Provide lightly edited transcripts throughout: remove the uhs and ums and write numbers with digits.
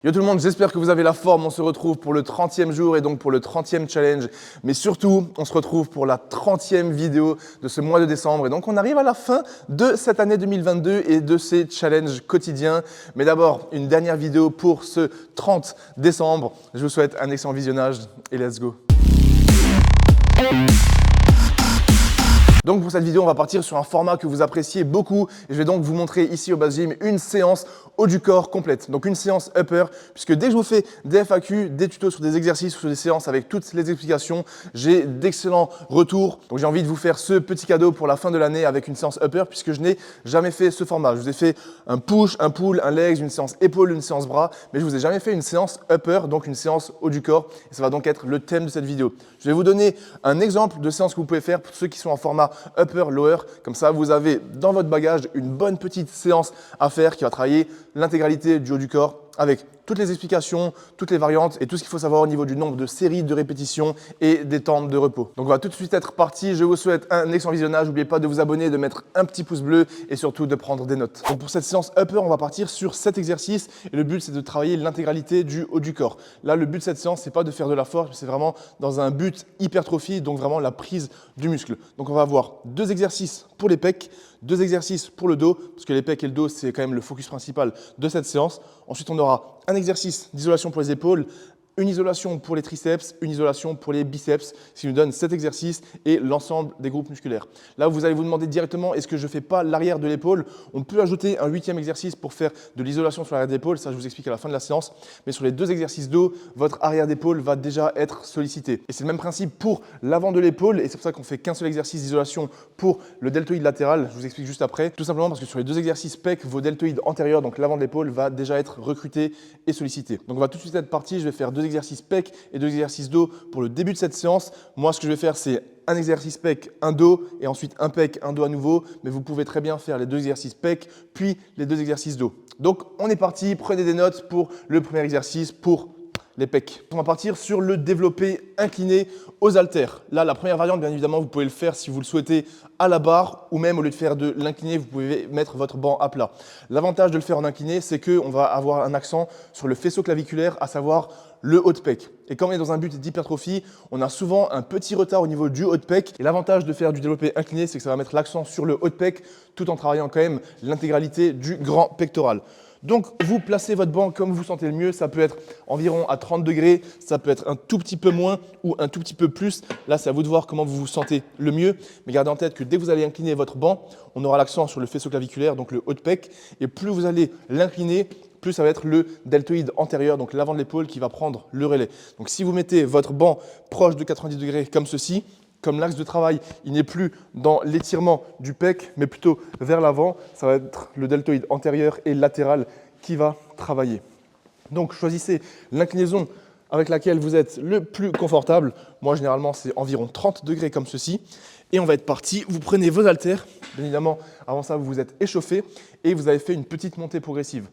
Yo tout le monde, j'espère que vous avez la forme. On se retrouve pour le 30e jour et donc pour le 30e challenge. Mais surtout, on se retrouve pour la 30e vidéo de ce mois de décembre. Et donc, on arrive à la fin de cette année 2022 et de ces challenges quotidiens. Mais d'abord, une dernière vidéo pour ce 30 décembre. Je vous souhaite un excellent visionnage et let's go. Donc pour cette vidéo, on va partir sur un format que vous appréciez beaucoup et je vais donc vous montrer ici au Base Gym une séance haut du corps complète. Donc une séance upper, puisque dès que je vous fais des FAQ, des tutos sur des exercices ou sur des séances avec toutes les explications, j'ai d'excellents retours. Donc j'ai envie de vous faire ce petit cadeau pour la fin de l'année avec une séance upper puisque je n'ai jamais fait ce format. Je vous ai fait un push, un pull, un legs, une séance épaule, une séance bras, mais je vous ai jamais fait une séance upper, donc une séance haut du corps. Et ça va donc être le thème de cette vidéo. Je vais vous donner un exemple de séance que vous pouvez faire pour ceux qui sont en format upper, lower. Comme ça, vous avez dans votre bagage une bonne petite séance à faire qui va travailler l'intégralité du haut du corps avec toutes les explications, toutes les variantes et tout ce qu'il faut savoir au niveau du nombre de séries, de répétitions et des temps de repos. Donc on va tout de suite être parti. Je vous souhaite un excellent visionnage. N'oubliez pas de vous abonner, de mettre un petit pouce bleu et surtout de prendre des notes. Donc pour cette séance upper, on va partir sur 7 exercices et le but c'est de travailler l'intégralité du haut du corps. Là, le but de cette séance, c'est pas de faire de la force, c'est vraiment dans un but hypertrophie, donc vraiment la prise du muscle. Donc on va avoir 2 exercices pour les pecs, 2 exercices pour le dos, parce que les pecs et le dos, c'est quand même le focus principal de cette séance. Ensuite, on aura un exercice d'isolation pour les épaules, une isolation pour les triceps, une isolation pour les biceps, ce qui nous donne 7 exercices et l'ensemble des groupes musculaires. Là, vous allez vous demander directement, est-ce que je ne fais pas l'arrière de l'épaule? On peut ajouter un 8e exercice pour faire de l'isolation sur l'arrière d'épaule, ça je vous explique à la fin de la séance. Mais sur les 2 exercices dos, votre arrière d'épaule va déjà être sollicité. Et c'est le même principe pour l'avant de l'épaule et c'est pour ça qu'on fait qu'un seul exercice d'isolation pour le deltoïde latéral, je vous explique juste après. Tout simplement parce que sur les 2 exercices pec, vos deltoïdes antérieurs, donc l'avant de l'épaule, va déjà être recruté et sollicité. Donc on va tout de suite être parti, je vais faire 2 exercices pec et 2 exercices dos pour le début de cette séance. Moi, ce que je vais faire, c'est un exercice pec, un dos et ensuite un pec, un dos à nouveau. Mais vous pouvez très bien faire les 2 exercices pec puis les 2 exercices dos. Donc, on est parti. Prenez des notes pour le premier exercice pour les pecs. On va partir sur le développé incliné aux haltères. Là, la première variante, bien évidemment, vous pouvez le faire si vous le souhaitez à la barre ou même au lieu de faire de l'incliné, vous pouvez mettre votre banc à plat. L'avantage de le faire en incliné, c'est qu'on va avoir un accent sur le faisceau claviculaire, à savoir le haut de pec. Et quand on est dans un but d'hypertrophie, on a souvent un petit retard au niveau du haut de pec. Et l'avantage de faire du développé incliné, c'est que ça va mettre l'accent sur le haut de pec tout en travaillant quand même l'intégralité du grand pectoral. Donc, vous placez votre banc comme vous sentez le mieux. Ça peut être environ à 30 degrés, ça peut être un tout petit peu moins ou un tout petit peu plus. Là, c'est à vous de voir comment vous vous sentez le mieux. Mais gardez en tête que dès que vous allez incliner votre banc, on aura l'accent sur le faisceau claviculaire, donc le haut de pec. Et plus vous allez l'incliner, plus ça va être le deltoïde antérieur, donc l'avant de l'épaule qui va prendre le relais. Donc si vous mettez votre banc proche de 90 degrés comme ceci, comme l'axe de travail, il n'est plus dans l'étirement du pec, mais plutôt vers l'avant, ça va être le deltoïde antérieur et latéral qui va travailler. Donc choisissez l'inclinaison avec laquelle vous êtes le plus confortable. Moi, généralement, c'est environ 30 degrés comme ceci. Et on va être parti. Vous prenez vos haltères. Bien évidemment, avant ça, vous vous êtes échauffé et vous avez fait une petite montée progressive.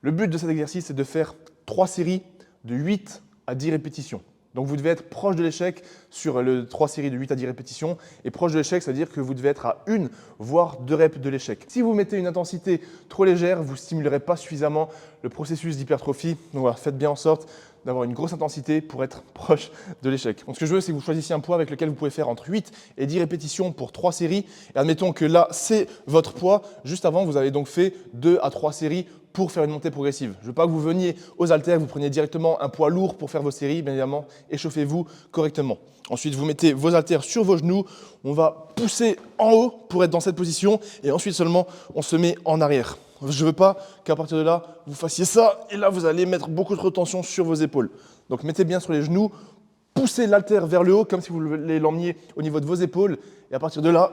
Le but de cet exercice, c'est de faire 3 séries de 8 à 10 répétitions. Donc, vous devez être proche de l'échec sur les 3 séries de 8 à 10 répétitions. Et proche de l'échec, ça veut dire que vous devez être à 1 voire 2 reps de l'échec. Si vous mettez une intensité trop légère, vous ne stimulerez pas suffisamment le processus d'hypertrophie. Donc, voilà, faites bien en sorte d'avoir une grosse intensité pour être proche de l'échec. Donc, ce que je veux, c'est que vous choisissiez un poids avec lequel vous pouvez faire entre 8 et 10 répétitions pour 3 séries. Et admettons que là, c'est votre poids. Juste avant, vous avez donc fait 2 à 3 séries pour faire une montée progressive. Je ne veux pas que vous veniez aux haltères, vous preniez directement un poids lourd pour faire vos séries. Bien évidemment, échauffez-vous correctement. Ensuite, vous mettez vos haltères sur vos genoux. On va pousser en haut pour être dans cette position. Et ensuite seulement, on se met en arrière. Je ne veux pas qu'à partir de là, vous fassiez ça. Et là, vous allez mettre beaucoup de retention sur vos épaules. Donc, mettez bien sur les genoux. Poussez l'haltère vers le haut comme si vous l'emmeniez au niveau de vos épaules. Et à partir de là,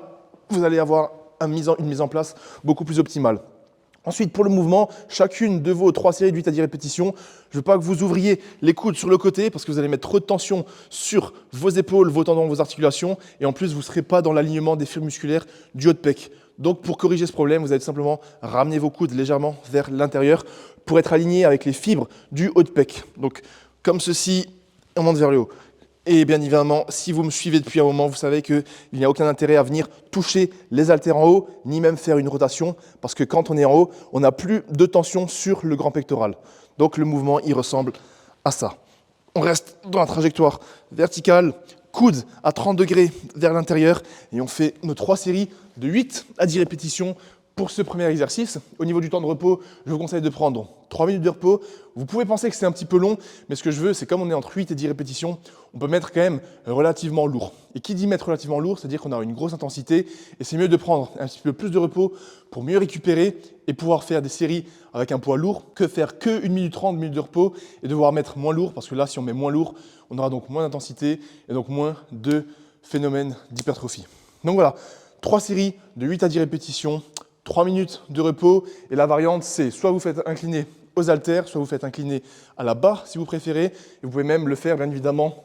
vous allez avoir une mise en place beaucoup plus optimale. Ensuite, pour le mouvement, chacune de vos 3 séries de 8 à 10 répétitions, je ne veux pas que vous ouvriez les coudes sur le côté parce que vous allez mettre trop de tension sur vos épaules, vos tendons, vos articulations. Et en plus, vous ne serez pas dans l'alignement des fibres musculaires du haut de pec. Donc, pour corriger ce problème, vous allez tout simplement ramener vos coudes légèrement vers l'intérieur pour être aligné avec les fibres du haut de pec. Donc, comme ceci, on monte vers le haut. Et bien évidemment, si vous me suivez depuis un moment, vous savez qu'il n'y a aucun intérêt à venir toucher les haltères en haut, ni même faire une rotation, parce que quand on est en haut, on n'a plus de tension sur le grand pectoral. Donc le mouvement, il ressemble à ça. On reste dans la trajectoire verticale, coude à 30 degrés vers l'intérieur et on fait nos 3 séries de 8 à 10 répétitions pour ce premier exercice. Au niveau du temps de repos, je vous conseille de prendre 3 minutes de repos. Vous pouvez penser que c'est un petit peu long, mais ce que je veux, c'est comme on est entre 8 et 10 répétitions, on peut mettre quand même relativement lourd. Et qui dit mettre relativement lourd, c'est-à-dire qu'on a une grosse intensité et c'est mieux de prendre un petit peu plus de repos pour mieux récupérer et pouvoir faire des séries avec un poids lourd que faire que 1 minute 30 minutes de repos et devoir mettre moins lourd parce que là, si on met moins lourd, on aura donc moins d'intensité et donc moins de phénomènes d'hypertrophie. Donc voilà, 3 séries de 8 à 10 répétitions, 3 minutes de repos et la variante, c'est soit vous faites incliner aux haltères, soit vous faites incliner à la barre si vous préférez. Et vous pouvez même le faire, bien évidemment,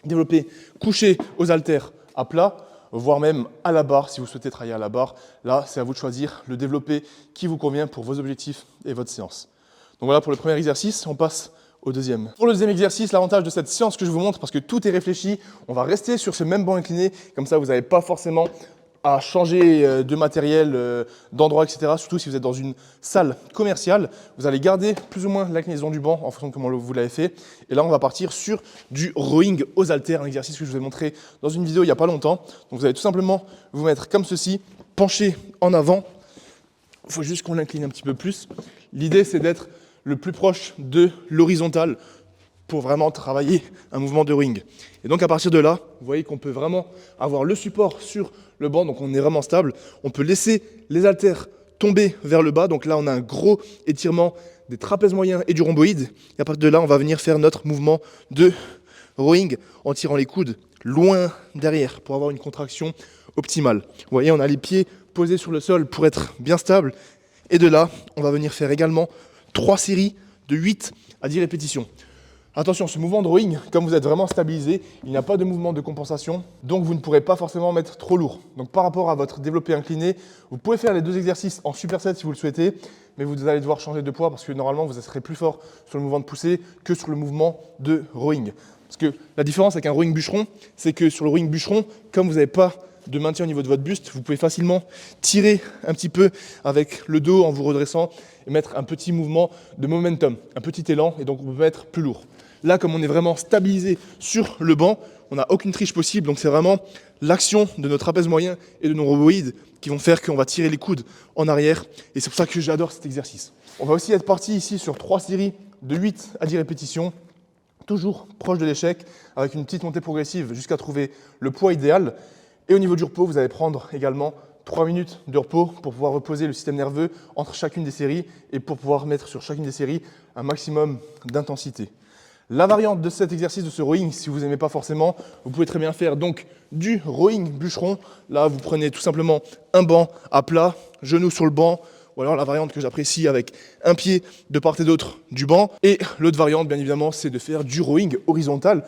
développer couché aux haltères à plat, voire même à la barre si vous souhaitez travailler à la barre. Là, c'est à vous de choisir le développé qui vous convient pour vos objectifs et votre séance. Donc voilà pour le premier exercice, on passe au deuxième. Pour le deuxième exercice, l'avantage de cette séance que je vous montre, parce que tout est réfléchi, on va rester sur ce même banc incliné, comme ça vous n'avez pas forcément à changer de matériel, d'endroit, etc. Surtout si vous êtes dans une salle commerciale, vous allez garder plus ou moins l'inclinaison du banc en fonction de comment vous l'avez fait. Et là, on va partir sur du rowing aux haltères, un exercice que je vous ai montré dans une vidéo il n'y a pas longtemps. Donc vous allez tout simplement vous mettre comme ceci, penché en avant. Il faut juste qu'on l'incline un petit peu plus. L'idée, c'est d'être le plus proche de l'horizontale pour vraiment travailler un mouvement de rowing. Et donc à partir de là, vous voyez qu'on peut vraiment avoir le support sur le banc, donc on est vraiment stable. On peut laisser les haltères tomber vers le bas, donc là on a un gros étirement des trapèzes moyens et du rhomboïde. Et à partir de là, on va venir faire notre mouvement de rowing en tirant les coudes loin derrière pour avoir une contraction optimale. Vous voyez, on a les pieds posés sur le sol pour être bien stable. Et de là, on va venir faire également 3 séries de 8 à 10 répétitions. Attention, ce mouvement de rowing, comme vous êtes vraiment stabilisé, il n'y a pas de mouvement de compensation, donc vous ne pourrez pas forcément mettre trop lourd. Donc par rapport à votre développé incliné, vous pouvez faire les 2 exercices en superset si vous le souhaitez, mais vous allez devoir changer de poids parce que normalement vous serez plus fort sur le mouvement de poussée que sur le mouvement de rowing. Parce que la différence avec un rowing bûcheron, c'est que sur le rowing bûcheron, comme vous n'avez pas de maintien au niveau de votre buste, vous pouvez facilement tirer un petit peu avec le dos en vous redressant et mettre un petit mouvement de momentum, un petit élan, et donc on peut mettre plus lourd. Là, comme on est vraiment stabilisé sur le banc, on n'a aucune triche possible, donc c'est vraiment l'action de nos trapèzes moyens et de nos rhomboïdes qui vont faire qu'on va tirer les coudes en arrière, et c'est pour ça que j'adore cet exercice. On va aussi être parti ici sur 3 séries de 8 à 10 répétitions, toujours proche de l'échec, avec une petite montée progressive jusqu'à trouver le poids idéal. Et au niveau du repos, vous allez prendre également 3 minutes de repos pour pouvoir reposer le système nerveux entre chacune des séries et pour pouvoir mettre sur chacune des séries un maximum d'intensité. La variante de cet exercice, de ce rowing, si vous n'aimez pas forcément, vous pouvez très bien faire donc du rowing bûcheron. Là, vous prenez tout simplement un banc à plat, genoux sur le banc, ou alors la variante que j'apprécie avec un pied de part et d'autre du banc. Et l'autre variante, bien évidemment, c'est de faire du rowing horizontal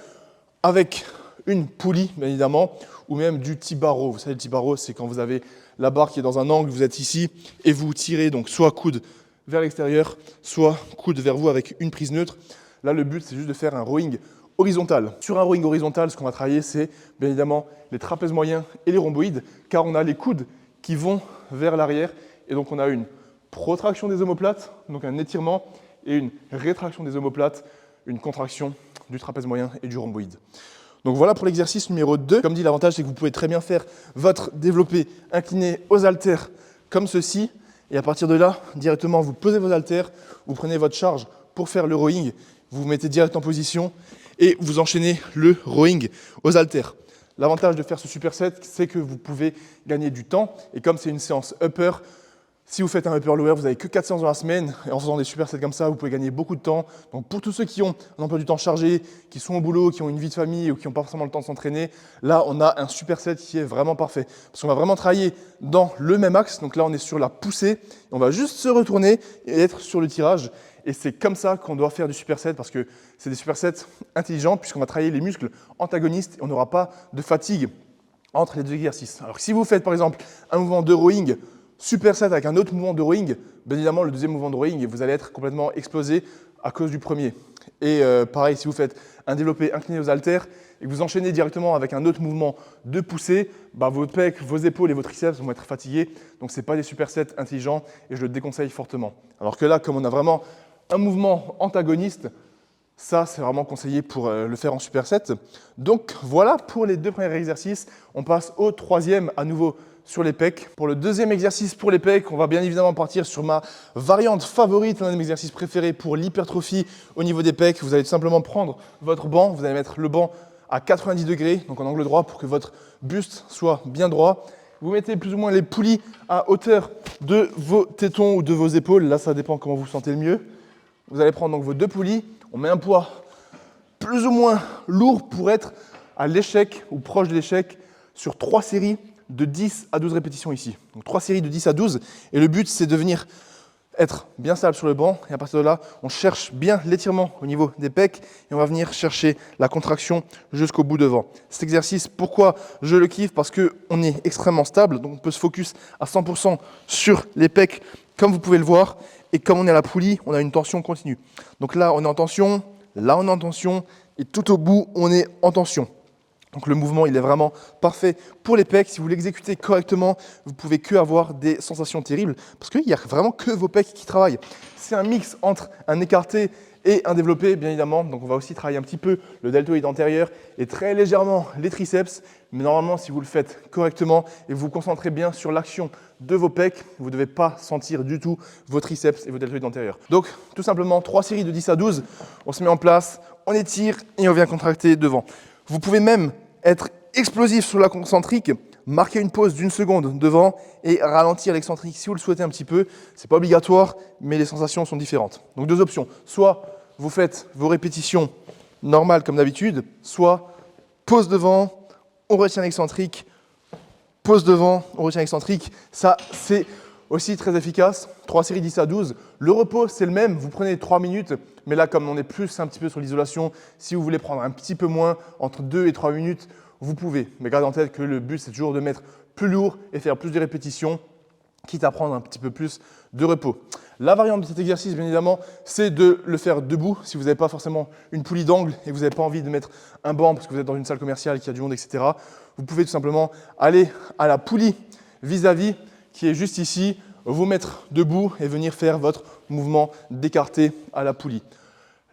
avec une poulie, bien évidemment, ou même du T-barrow. Vous savez, le T-barrow, c'est quand vous avez la barre qui est dans un angle, vous êtes ici, et vous tirez donc soit coude vers l'extérieur, soit coude vers vous avec une prise neutre. Là, le but, c'est juste de faire un rowing horizontal. Sur un rowing horizontal, ce qu'on va travailler, c'est bien évidemment les trapèzes moyens et les rhomboïdes, car on a les coudes qui vont vers l'arrière, et donc on a une protraction des omoplates, donc un étirement, et une rétraction des omoplates, une contraction du trapèze moyen et du rhomboïde. Donc voilà pour l'exercice numéro 2. Comme dit, l'avantage, c'est que vous pouvez très bien faire votre développé incliné aux haltères comme ceci, et à partir de là, directement, vous posez vos haltères, vous prenez votre charge pour faire le rowing, vous vous mettez direct en position et vous enchaînez le rowing aux haltères. L'avantage de faire ce superset, c'est que vous pouvez gagner du temps. Et comme c'est une séance upper, si vous faites un upper lower, vous n'avez que 4 séances dans la semaine. Et en faisant des supersets comme ça, vous pouvez gagner beaucoup de temps. Donc pour tous ceux qui ont un emploi du temps chargé, qui sont au boulot, qui ont une vie de famille ou qui n'ont pas forcément le temps de s'entraîner, là, on a un superset qui est vraiment parfait. Parce qu'on va vraiment travailler dans le même axe. Donc là, on est sur la poussée. On va juste se retourner et être sur le tirage. Et c'est comme ça qu'on doit faire du superset parce que c'est des supersets intelligents puisqu'on va travailler les muscles antagonistes et on n'aura pas de fatigue entre les 2 exercices. Alors si vous faites par exemple un mouvement de rowing superset avec un autre mouvement de rowing, bien évidemment le deuxième mouvement de rowing, vous allez être complètement explosé à cause du premier. Et pareil, si vous faites un développé incliné aux haltères et que vous enchaînez directement avec un autre mouvement de poussée, vos pecs, vos épaules et vos triceps vont être fatigués. Donc ce n'est pas des supersets intelligents et je le déconseille fortement. Alors que là, comme on a vraiment un mouvement antagoniste, ça, c'est vraiment conseillé pour le faire en superset. Donc voilà pour les deux premiers exercices. On passe au troisième, à nouveau sur les pecs. Pour le deuxième exercice pour les pecs, on va bien évidemment partir sur ma variante favorite, l'un de mes exercices préférés pour l'hypertrophie au niveau des pecs. Vous allez tout simplement prendre votre banc, vous allez mettre le banc à 90 degrés, donc en angle droit pour que votre buste soit bien droit. Vous mettez plus ou moins les poulies à hauteur de vos tétons ou de vos épaules. Là, ça dépend comment vous vous sentez le mieux. Vous allez prendre donc vos deux poulies. On met un poids plus ou moins lourd pour être à l'échec ou proche de l'échec sur 3 séries de 10 à 12 répétitions ici. Donc 3 séries de 10 à 12. Et le but, c'est de venir être bien stable sur le banc. Et à partir de là, on cherche bien l'étirement au niveau des pecs et on va venir chercher la contraction jusqu'au bout devant. Cet exercice, pourquoi je le kiffe? Parce qu'on est extrêmement stable. Donc on peut se focus à 100% sur les pecs comme vous pouvez le voir. Et comme on est à la poulie, on a une tension continue. Donc là, on est en tension, là, on est en tension, et tout au bout, on est en tension. Donc le mouvement, il est vraiment parfait pour les pecs. Si vous l'exécutez correctement, vous pouvez que avoir des sensations terribles, parce qu'il n'y a vraiment que vos pecs qui travaillent. C'est un mix entre un écarté et un développé, bien évidemment. Donc on va aussi travailler un petit peu le deltoïde antérieur et très légèrement les triceps. Mais normalement, si vous le faites correctement et vous vous concentrez bien sur l'action de vos pecs, vous ne devez pas sentir du tout vos triceps et vos deltoïdes antérieurs. Donc, tout simplement, 3 séries de 10 à 12. On se met en place, on étire et on vient contracter devant. Vous pouvez même être explosif sur la concentrique, marquer une pause d'1 seconde devant et ralentir l'excentrique si vous le souhaitez un petit peu. Ce n'est pas obligatoire, mais les sensations sont différentes. Donc, 2 options. Soit vous faites vos répétitions normales comme d'habitude, soit pause devant, on retient l'excentrique, pause devant, on retient l'excentrique. Ça, c'est aussi très efficace. 3 séries 10 à 12. Le repos, c'est le même. Vous prenez 3 minutes. Mais là, comme on est plus un petit peu sur l'isolation, si vous voulez prendre un petit peu moins, entre 2 et 3 minutes, vous pouvez. Mais gardez en tête que le but, c'est toujours de mettre plus lourd et faire plus de répétitions, quitte à prendre un petit peu plus de repos. La variante de cet exercice, bien évidemment, c'est de le faire debout. Si vous n'avez pas forcément une poulie d'angle et vous n'avez pas envie de mettre un banc parce que vous êtes dans une salle commerciale qui a du monde, etc., vous pouvez tout simplement aller à la poulie vis-à-vis qui est juste ici, vous mettre debout et venir faire votre mouvement d'écarté à la poulie.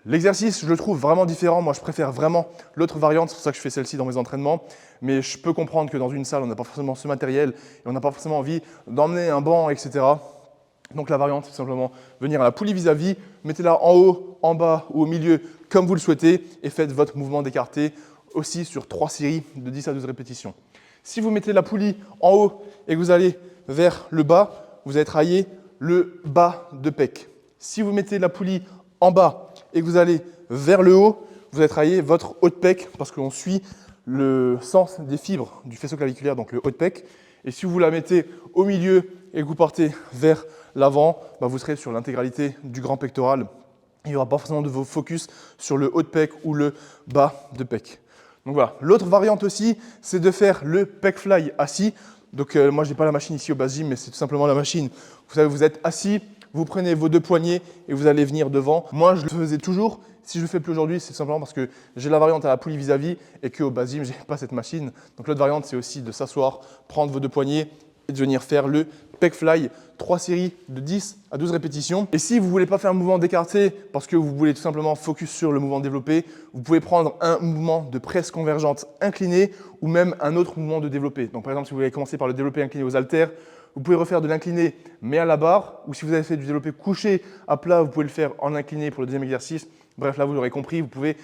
L'exercice, je le trouve vraiment différent. Moi, je préfère vraiment l'autre variante. C'est pour ça que je fais celle-ci dans mes entraînements. Mais je peux comprendre que dans une salle, on n'a pas forcément ce matériel et on n'a pas forcément envie d'emmener un banc, etc. Donc la variante, c'est simplement venir à la poulie vis-à-vis, mettez-la en haut, en bas ou au milieu, comme vous le souhaitez, et faites votre mouvement d'écarté aussi sur 3 séries de 10 à 12 répétitions. Si vous mettez la poulie en haut et que vous allez vers le bas, vous allez travailler le bas de pec. Si vous mettez la poulie en bas et que vous allez vers le haut, vous allez travailler votre haut de pec parce qu'on suit le sens des fibres du faisceau claviculaire, donc le haut de pec. Et si vous la mettez au milieu et que vous partez vers l'avant, vous serez sur l'intégralité du grand pectoral. Il n'y aura pas forcément de vos focus sur le haut de pec ou le bas de pec. Donc voilà. L'autre variante aussi, c'est de faire le pec fly assis. Donc moi, je n'ai pas la machine ici au base gym, mais c'est tout simplement la machine. Vous savez, vous êtes assis, vous prenez vos 2 poignets et vous allez venir devant. Moi, je le faisais toujours. Si je ne le fais plus aujourd'hui, c'est simplement parce que j'ai la variante à la poulie vis-à-vis et qu'au base gym, je n'ai pas cette machine. Donc l'autre variante, c'est aussi de s'asseoir, prendre vos 2 poignets et de venir faire le pec fly, 3 séries de 10 à 12 répétitions. Et si vous ne voulez pas faire un mouvement d'écarté parce que vous voulez tout simplement focus sur le mouvement développé, vous pouvez prendre un mouvement de presse convergente incliné ou même un autre mouvement de développé. Donc par exemple, si vous voulez commencer par le développé incliné aux haltères, vous pouvez refaire de l'incliné mais à la barre, ou si vous avez fait du développé couché à plat, vous pouvez le faire en incliné pour le deuxième exercice. Bref, là vous l'aurez compris, vous pouvez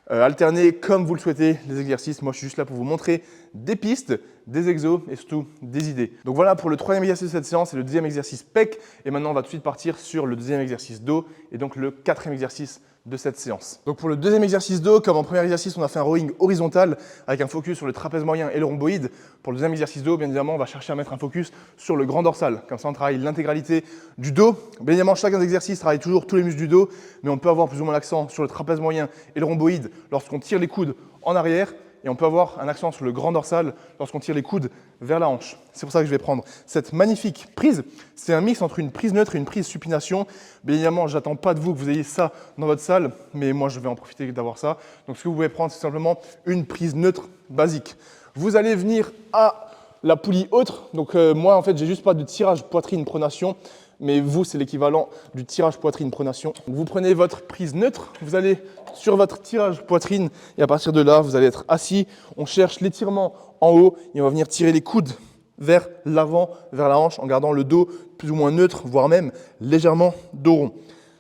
alterner comme vous le souhaitez les exercices. Moi, je suis juste là pour vous montrer des pistes, des exos et surtout des idées. Donc voilà pour le 3e exercice de cette séance et le 2e exercice pec. Et maintenant, on va tout de suite partir sur le 2e exercice dos et donc le 4e exercice de cette séance. Donc pour le 2e exercice dos, comme en premier exercice, on a fait un rowing horizontal avec un focus sur le trapèze moyen et le rhomboïde. Pour le 2e exercice dos, bien évidemment, on va chercher à mettre un focus sur le grand dorsal. Comme ça, on travaille l'intégralité du dos. Bien évidemment, chacun des exercices travaille toujours tous les muscles du dos, mais on peut avoir plus ou moins l'accent sur le trapèze moyen et le rhomboïde lorsqu'on tire les coudes en arrière. Et on peut avoir un accent sur le grand dorsal lorsqu'on tire les coudes vers la hanche. C'est pour ça que je vais prendre cette magnifique prise. C'est un mix entre une prise neutre et une prise supination. Bien évidemment, je n'attends pas de vous que vous ayez ça dans votre salle, mais moi, je vais en profiter d'avoir ça. Donc, ce que vous pouvez prendre, c'est simplement une prise neutre basique. Vous allez venir à la poulie haute. Donc, moi, en fait, j'ai juste pas de tirage poitrine pronation. mais vous, c'est l'équivalent du tirage poitrine pronation. Vous prenez votre prise neutre, vous allez sur votre tirage poitrine et à partir de là, vous allez être assis. On cherche l'étirement en haut et on va venir tirer les coudes vers l'avant, vers la hanche en gardant le dos plus ou moins neutre, voire même légèrement dos rond.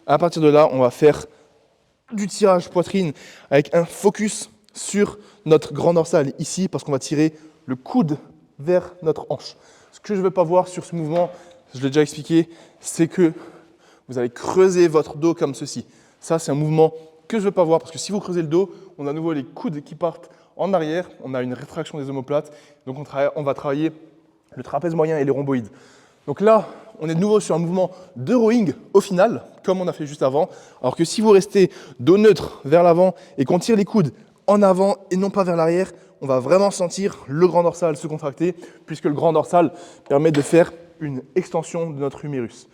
À partir de là, on va faire du tirage poitrine avec un focus sur notre grand dorsal ici parce qu'on va tirer le coude vers notre hanche. Ce que je ne veux pas voir sur ce mouvement, je l'ai déjà expliqué, c'est que vous allez creuser votre dos comme ceci. Ça, c'est un mouvement que je ne veux pas voir parce que si vous creusez le dos, on a à nouveau les coudes qui partent en arrière, on a une rétraction des omoplates, donc on va travailler le trapèze moyen et les rhomboïdes. Donc là, on est de nouveau sur un mouvement de rowing au final, comme on a fait juste avant, alors que si vous restez dos neutre vers l'avant et qu'on tire les coudes en avant et non pas vers l'arrière, on va vraiment sentir le grand dorsal se contracter, puisque le grand dorsal permet de faire une extension de notre humérus.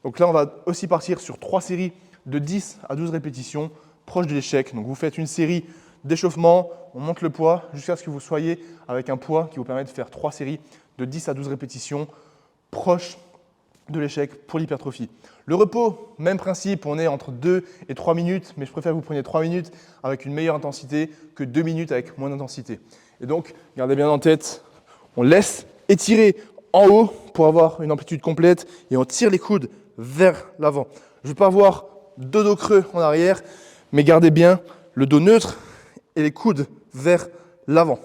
Donc là, on va aussi partir sur 3 séries de 10 à 12 répétitions, proches de l'échec. Donc vous faites une série d'échauffement, on monte le poids, jusqu'à ce que vous soyez avec un poids qui vous permet de faire 3 séries de 10 à 12 répétitions, proches de l'échec pour l'hypertrophie. Le repos, même principe, on est entre 2 et 3 minutes, mais je préfère que vous preniez 3 minutes avec une meilleure intensité que 2 minutes avec moins d'intensité. Et donc, gardez bien en tête, on laisse étirer en haut pour avoir une amplitude complète et on tire les coudes vers l'avant. Je ne veux pas avoir deux dos creux en arrière, mais gardez bien le dos neutre et les coudes vers l'avant.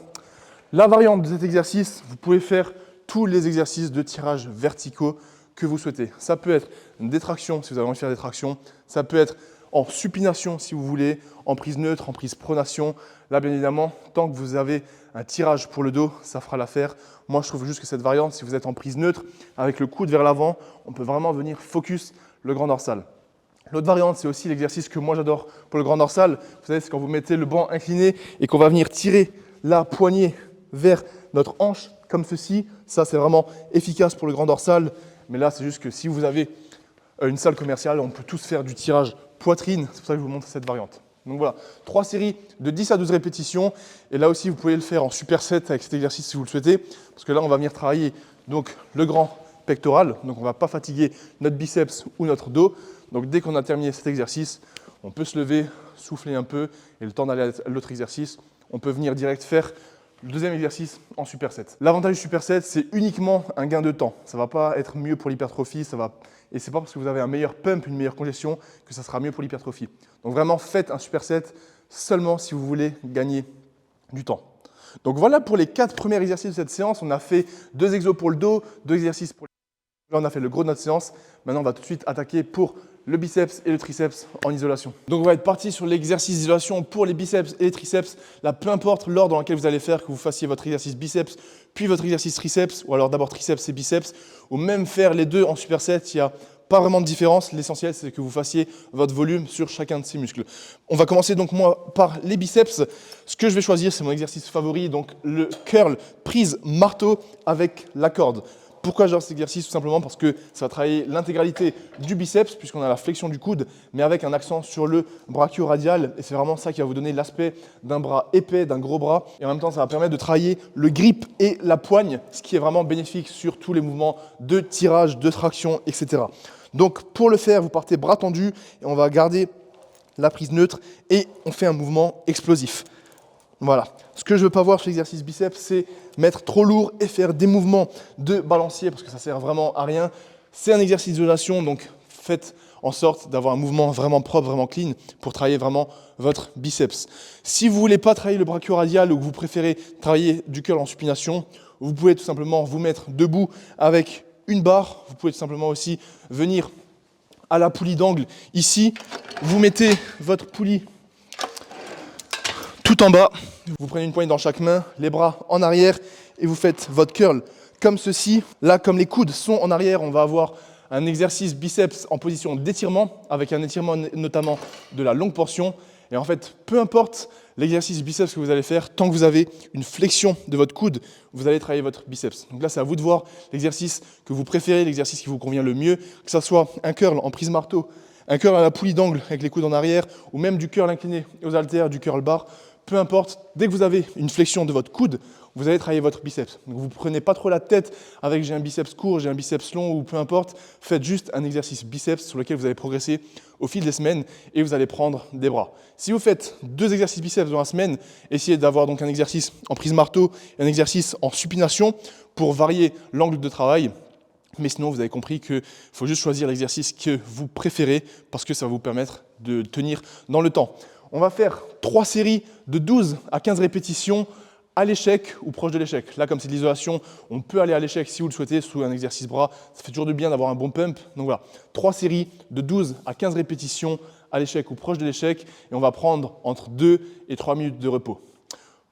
La variante de cet exercice, vous pouvez faire tous les exercices de tirage verticaux que vous souhaitez. Ça peut être des tractions si vous avez envie de faire des tractions, ça peut être en supination si vous voulez, en prise neutre, en prise pronation. Là, bien évidemment, tant que vous avez un tirage pour le dos, ça fera l'affaire. Moi, je trouve juste que cette variante, si vous êtes en prise neutre, avec le coude vers l'avant, on peut vraiment venir focus le grand dorsal. L'autre variante, c'est aussi l'exercice que moi j'adore pour le grand dorsal. Vous savez, c'est quand vous mettez le banc incliné et qu'on va venir tirer la poignée vers notre hanche, comme ceci. Ça, c'est vraiment efficace pour le grand dorsal. Mais là, c'est juste que si vous avez une salle commerciale, on peut tous faire du tirage poitrine. C'est pour ça que je vous montre cette variante. Donc voilà, 3 séries de 10 à 12 répétitions. Et là aussi, vous pouvez le faire en superset avec cet exercice si vous le souhaitez. Parce que là, on va venir travailler donc, le grand pectoral. Donc on ne va pas fatiguer notre biceps ou notre dos. Donc dès qu'on a terminé cet exercice, on peut se lever, souffler un peu. Et le temps d'aller à l'autre exercice, on peut venir direct faire le deuxième exercice en superset. L'avantage du superset, c'est uniquement un gain de temps. Ça ne va pas être mieux pour l'hypertrophie. Et ce n'est pas parce que vous avez un meilleur pump, une meilleure congestion, que ça sera mieux pour l'hypertrophie. Donc vraiment, faites un superset seulement si vous voulez gagner du temps. Donc voilà pour les 4 premiers exercices de cette séance. On a fait 2 exos pour le dos, 2 exercices pour le... Là, on a fait le gros de notre séance. Maintenant, on va tout de suite attaquer pour le biceps et le triceps en isolation. Donc on va être parti sur l'exercice d'isolation pour les biceps et les triceps. Là, peu importe l'ordre dans lequel vous allez faire, que vous fassiez votre exercice biceps, puis votre exercice triceps, ou alors d'abord triceps et biceps, ou même faire les deux en superset, il n'y a pas vraiment de différence. L'essentiel, c'est que vous fassiez votre volume sur chacun de ces muscles. On va commencer donc moi par les biceps. Ce que je vais choisir, c'est mon exercice favori, donc le curl prise marteau avec la corde. Pourquoi j'adore cet exercice? Tout simplement parce que ça va travailler l'intégralité du biceps, puisqu'on a la flexion du coude, mais avec un accent sur le brachioradial. Et c'est vraiment ça qui va vous donner l'aspect d'un bras épais, d'un gros bras. Et en même temps, ça va permettre de travailler le grip et la poigne, ce qui est vraiment bénéfique sur tous les mouvements de tirage, de traction, etc. Donc pour le faire, vous partez bras tendus et on va garder la prise neutre et on fait un mouvement explosif. Voilà. Ce que je ne veux pas voir sur l'exercice biceps, c'est mettre trop lourd et faire des mouvements de balancier parce que ça ne sert vraiment à rien. C'est un exercice d'isolation, donc faites en sorte d'avoir un mouvement vraiment propre, vraiment clean pour travailler vraiment votre biceps. Si vous ne voulez pas travailler le brachioradial ou que vous préférez travailler du curl en supination, vous pouvez tout simplement vous mettre debout avec une barre. Vous pouvez tout simplement aussi venir à la poulie d'angle ici. Vous mettez votre poulie tout en bas, vous prenez une poignée dans chaque main, les bras en arrière et vous faites votre curl comme ceci. Là, comme les coudes sont en arrière, on va avoir un exercice biceps en position d'étirement avec un étirement notamment de la longue portion. Et en fait, peu importe l'exercice biceps que vous allez faire, tant que vous avez une flexion de votre coude, vous allez travailler votre biceps. Donc là, c'est à vous de voir l'exercice que vous préférez, l'exercice qui vous convient le mieux, que ce soit un curl en prise marteau, un curl à la poulie d'angle avec les coudes en arrière ou même du curl incliné aux haltères, du curl bar. peu importe, dès que vous avez une flexion de votre coude, vous allez travailler votre biceps. Donc vous ne prenez pas trop la tête avec j'ai un biceps court, j'ai un biceps long ou peu importe. Faites juste un exercice biceps sur lequel vous allez progresser au fil des semaines et vous allez prendre des bras. Si vous faites 2 exercices biceps dans la semaine, essayez d'avoir donc un exercice en prise marteau et un exercice en supination pour varier l'angle de travail. Mais sinon, vous avez compris qu'il faut juste choisir l'exercice que vous préférez parce que ça va vous permettre de tenir dans le temps. On va faire 3 séries de 12 à 15 répétitions à l'échec ou proche de l'échec. Là, comme c'est de l'isolation, on peut aller à l'échec si vous le souhaitez, sous un exercice bras. Ça fait toujours du bien d'avoir un bon pump. Donc voilà, 3 séries de 12 à 15 répétitions à l'échec ou proche de l'échec. Et on va prendre entre 2 et 3 minutes de repos.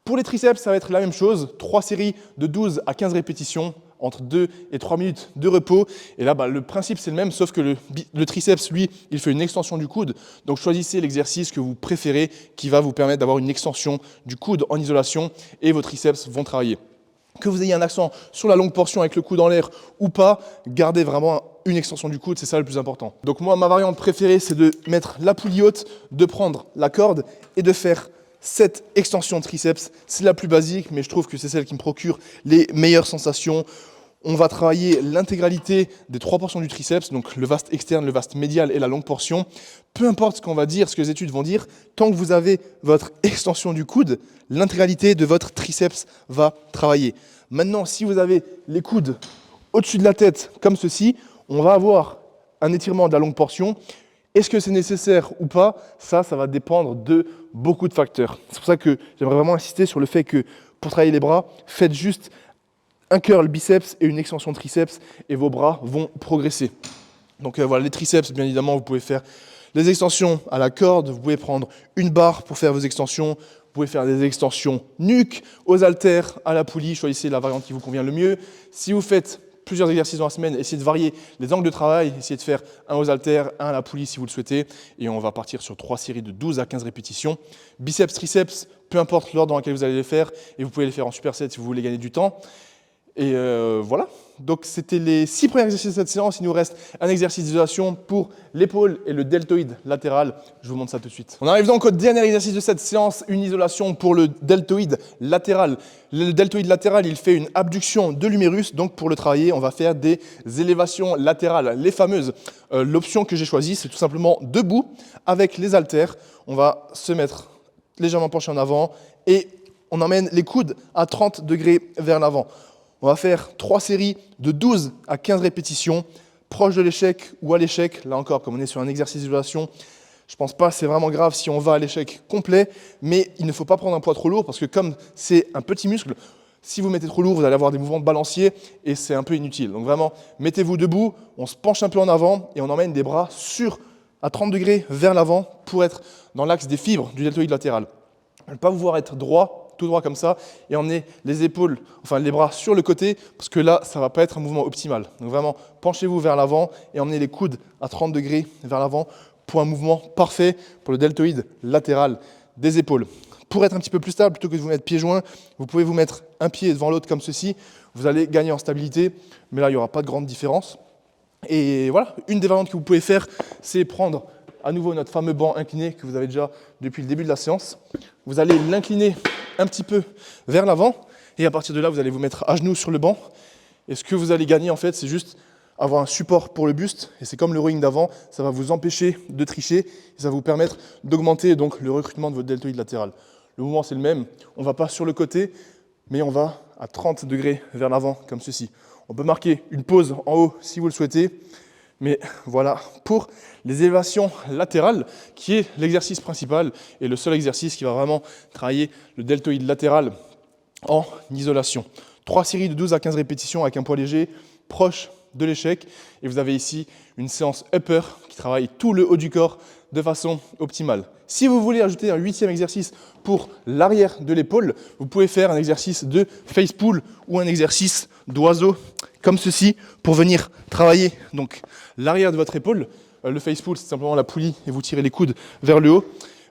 Pour les triceps, ça va être la même chose. 3 séries de 12 à 15 répétitions, entre 2 et 3 minutes de repos. Et là, le principe, c'est le même, sauf que le triceps, lui, il fait une extension du coude. Donc, choisissez l'exercice que vous préférez qui va vous permettre d'avoir une extension du coude en isolation et vos triceps vont travailler. Que vous ayez un accent sur la longue portion avec le coude en l'air ou pas, gardez vraiment une extension du coude, c'est ça le plus important. Donc moi, ma variante préférée, c'est de mettre la poulie haute, de prendre la corde et de faire cette extension de triceps. C'est la plus basique, mais je trouve que c'est celle qui me procure les meilleures sensations. On va travailler l'intégralité des 3 portions du triceps, donc le vaste externe, le vaste médial et la longue portion. Peu importe ce qu'on va dire, ce que les études vont dire, tant que vous avez votre extension du coude, l'intégralité de votre triceps va travailler. Maintenant, si vous avez les coudes au-dessus de la tête, comme ceci, on va avoir un étirement de la longue portion. Est-ce que c'est nécessaire ou pas? Ça va dépendre de beaucoup de facteurs. C'est pour ça que j'aimerais vraiment insister sur le fait que pour travailler les bras, faites juste un curl biceps et une extension triceps et vos bras vont progresser. Donc voilà, les triceps, bien évidemment, vous pouvez faire les extensions à la corde, vous pouvez prendre une barre pour faire vos extensions, vous pouvez faire des extensions nuque, aux haltères, à la poulie, choisissez la variante qui vous convient le mieux. Si vous faites plusieurs exercices dans la semaine, essayez de varier les angles de travail, essayez de faire un aux haltères, un à la poulie si vous le souhaitez, et on va partir sur 3 séries de 12 à 15 répétitions. Biceps, triceps, peu importe l'ordre dans lequel vous allez les faire, et vous pouvez les faire en superset si vous voulez gagner du temps. Et voilà, donc c'était les 6 premiers exercices de cette séance. Il nous reste un exercice d'isolation pour l'épaule et le deltoïde latéral. Je vous montre ça tout de suite. On arrive donc au dernier exercice de cette séance, une isolation pour le deltoïde latéral. Le deltoïde latéral, il fait une abduction de l'humérus. Donc pour le travailler, on va faire des élévations latérales, les fameuses. L'option que j'ai choisie, c'est tout simplement debout avec les haltères. On va se mettre légèrement penché en avant et on emmène les coudes à 30 degrés vers l'avant. On va faire 3 séries de 12 à 15 répétitions, proche de l'échec ou à l'échec. Là encore, comme on est sur un exercice d'isolation, je ne pense pas que c'est vraiment grave si on va à l'échec complet, mais il ne faut pas prendre un poids trop lourd parce que comme c'est un petit muscle, si vous mettez trop lourd, vous allez avoir des mouvements de balancier et c'est un peu inutile. Donc vraiment, mettez-vous debout, on se penche un peu en avant et on emmène des bras à 30 degrés vers l'avant pour être dans l'axe des fibres du deltoïde latéral. Ne pas vous voir être droit, tout droit comme ça, et emmener les épaules, enfin les bras sur le côté, parce que là, ça ne va pas être un mouvement optimal. Donc vraiment, penchez-vous vers l'avant et emmenez les coudes à 30 degrés vers l'avant pour un mouvement parfait pour le deltoïde latéral des épaules. Pour être un petit peu plus stable, plutôt que de vous mettre pieds joints, vous pouvez vous mettre un pied devant l'autre comme ceci. Vous allez gagner en stabilité, mais là, il n'y aura pas de grande différence. Et voilà, une des variantes que vous pouvez faire, c'est prendre à nouveau notre fameux banc incliné que vous avez déjà depuis le début de la séance. Vous allez l'incliner un petit peu vers l'avant et à partir de là, vous allez vous mettre à genoux sur le banc. Et ce que vous allez gagner, en fait, c'est juste avoir un support pour le buste. Et c'est comme le rowing d'avant, ça va vous empêcher de tricher et ça va vous permettre d'augmenter donc le recrutement de votre deltoïde latéral. Le mouvement, c'est le même. On ne va pas sur le côté, mais on va à 30 degrés vers l'avant, comme ceci. On peut marquer une pause en haut si vous le souhaitez. Mais voilà, pour les élévations latérales, qui est l'exercice principal et le seul exercice qui va vraiment travailler le deltoïde latéral en isolation. 3 séries de 12 à 15 répétitions avec un poids léger, proche de l'échec. Et vous avez ici une séance upper qui travaille tout le haut du corps de façon optimale. Si vous voulez ajouter un 8e exercice pour l'arrière de l'épaule, vous pouvez faire un exercice de face pull ou un exercice d'oiseau comme ceci pour venir travailler donc l'arrière de votre épaule. Le face pull, c'est simplement la poulie et vous tirez les coudes vers le haut.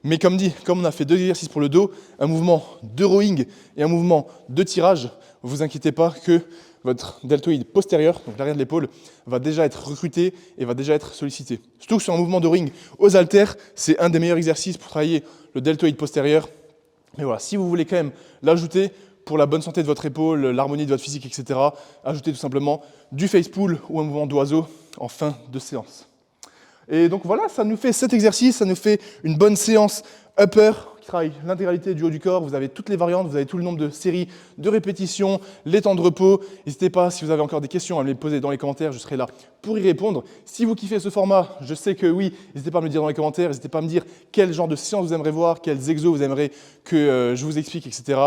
Mais comme dit, comme on a fait 2 exercices pour le dos, un mouvement de rowing et un mouvement de tirage, ne vous inquiétez pas que votre deltoïde postérieur, donc l'arrière de l'épaule, va déjà être recruté et va déjà être sollicité. Surtout que sur un mouvement de rowing aux haltères, c'est un des meilleurs exercices pour travailler le deltoïde postérieur Mais voilà, si vous voulez quand même l'ajouter pour la bonne santé de votre épaule, l'harmonie de votre physique, etc., ajoutez tout simplement du face pull ou un mouvement d'oiseau en fin de séance. Et donc voilà, ça nous fait 7 exercices, ça nous fait une bonne séance upper qui travaille l'intégralité du haut du corps. Vous avez toutes les variantes, vous avez tout le nombre de séries, de répétitions, les temps de repos. N'hésitez pas, si vous avez encore des questions, à me les poser dans les commentaires, je serai là pour y répondre. Si vous kiffez ce format, je sais que oui, n'hésitez pas à me le dire dans les commentaires, n'hésitez pas à me dire quel genre de séance vous aimeriez voir, quels exos vous aimeriez que je vous explique, etc.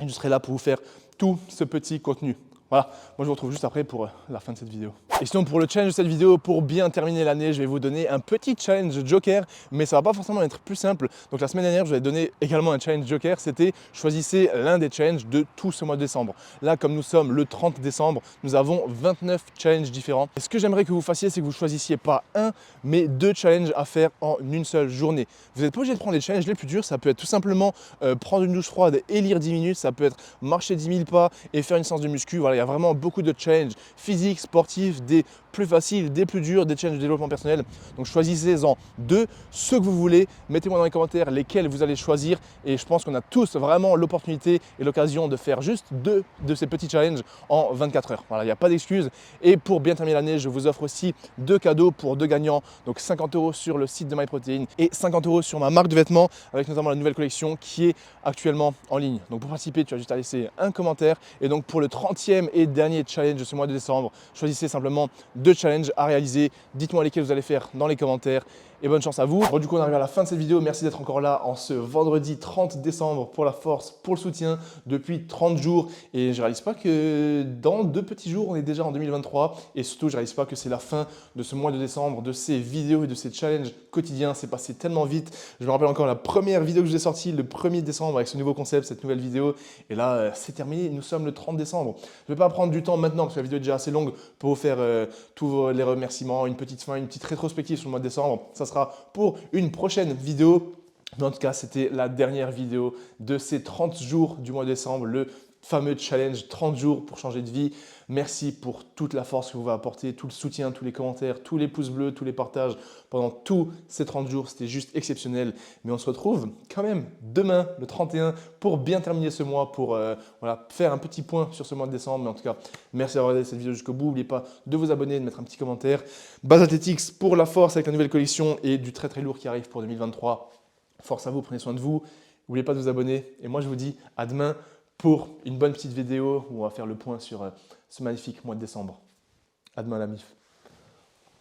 Et je serai là pour vous faire tout ce petit contenu. Voilà, moi je vous retrouve juste après pour la fin de cette vidéo. Et sinon pour le challenge de cette vidéo, pour bien terminer l'année, je vais vous donner un petit challenge joker, mais ça va pas forcément être plus simple. Donc la semaine dernière, je vous ai donné également un challenge joker, c'était choisissez l'un des challenges de tout ce mois de décembre. Là, comme nous sommes le 30 décembre, nous avons 29 challenges différents. Et ce que j'aimerais que vous fassiez, c'est que vous choisissiez pas un, mais 2 challenges à faire en une seule journée. Vous n'êtes pas obligé de prendre les challenges les plus durs, ça peut être tout simplement prendre une douche froide et lire 10 minutes, ça peut être marcher 10 000 pas et faire une séance de muscu. Voilà, il y a vraiment beaucoup de challenges physiques, sportifs, des plus faciles, des plus durs, des challenges de développement personnel. Donc choisissez-en 2, ceux que vous voulez. Mettez-moi dans les commentaires lesquels vous allez choisir. Et je pense qu'on a tous vraiment l'opportunité et l'occasion de faire juste 2 de ces petits challenges en 24 heures. Voilà, il n'y a pas d'excuse. Et pour bien terminer l'année, je vous offre aussi 2 cadeaux pour 2 gagnants. Donc 50 € sur le site de MyProtein et 50 € sur ma marque de vêtements avec notamment la nouvelle collection qui est actuellement en ligne. Donc pour participer, tu as juste à laisser un commentaire. Et donc pour le 30e et dernier challenge de ce mois de décembre, choisissez simplement 2 challenges à réaliser. Dites-moi lesquels vous allez faire dans les commentaires et bonne chance à vous. Bon, du coup, on arrive à la fin de cette vidéo. Merci d'être encore là en ce vendredi 30 décembre pour la force, pour le soutien depuis 30 jours. Et je ne réalise pas que dans 2 petits jours, on est déjà en 2023. Et surtout, je ne réalise pas que c'est la fin de ce mois de décembre, de ces vidéos et de ces challenges quotidiens. C'est passé tellement vite. Je me rappelle encore la première vidéo que je vous ai sortie le 1er décembre avec ce nouveau concept, cette nouvelle vidéo. Et là, c'est terminé. Nous sommes le 30 décembre. Je ne vais pas prendre du temps maintenant parce que la vidéo est déjà assez longue pour vous faire tous les remerciements, une petite fin, une petite rétrospective sur le mois de décembre. Ça sera pour une prochaine vidéo. Mais en tout cas, c'était la dernière vidéo de ces 30 jours du mois de décembre, le fameux challenge 30 jours pour changer de vie. Merci pour toute la force que vous m'avez apporté, tout le soutien, tous les commentaires, tous les pouces bleus, tous les partages pendant tous ces 30 jours. C'était juste exceptionnel. Mais on se retrouve quand même demain, le 31, pour bien terminer ce mois, pour voilà, faire un petit point sur ce mois de décembre. Mais en tout cas, merci d'avoir regardé cette vidéo jusqu'au bout. N'oubliez pas de vous abonner, de mettre un petit commentaire. Base Athletics pour la force avec la nouvelle collection et du très très lourd qui arrive pour 2023. Force à vous, prenez soin de vous. N'oubliez pas de vous abonner. Et moi, je vous dis à demain pour une bonne petite vidéo où on va faire le point sur ce magnifique mois de décembre. À demain la MIF.